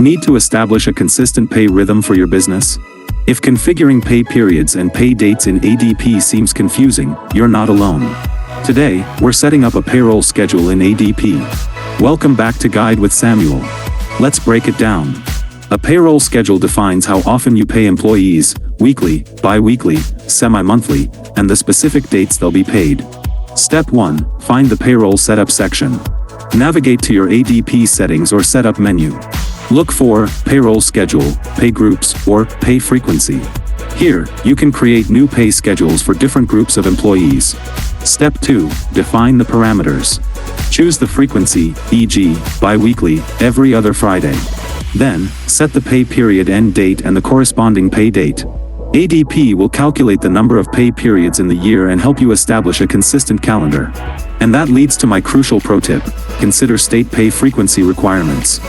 Need to establish a consistent pay rhythm for your business? If configuring pay periods and pay dates in ADP seems confusing, you're not alone. Today, we're setting up a payroll schedule in ADP. Welcome back to Guide with Samuel. Let's break it down. A payroll schedule defines how often you pay employees, weekly, bi-weekly, semi-monthly, and the specific dates they'll be paid. Step 1. Find the payroll setup section. Navigate to your ADP settings or setup menu. Look for Payroll Schedule, Pay Groups, or Pay Frequency. Here, you can create new pay schedules for different groups of employees. Step 2. Define the parameters. Choose the frequency, e.g., bi-weekly, every other Friday. Then, set the pay period end date and the corresponding pay date. ADP will calculate the number of pay periods in the year and help you establish a consistent calendar. And that leads to my crucial pro tip: consider state pay frequency requirements.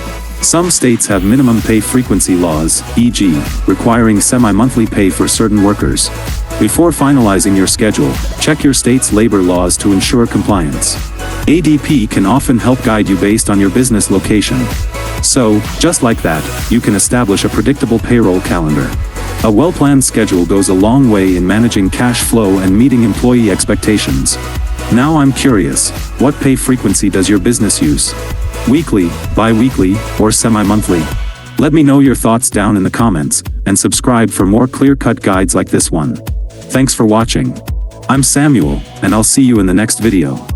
Some states have minimum pay frequency laws, e.g., requiring semi-monthly pay for certain workers. Before finalizing your schedule, check your state's labor laws to ensure compliance. ADP can often help guide you based on your business location. So, just like that, you can establish a predictable payroll calendar. A well-planned schedule goes a long way in managing cash flow and meeting employee expectations. Now I'm curious, what pay frequency does your business use? Weekly, bi-weekly, or semi-monthly? Let me know your thoughts down in the comments, and subscribe for more clear-cut guides like this one. Thanks for watching. I'm Samuel, and I'll see you in the next video.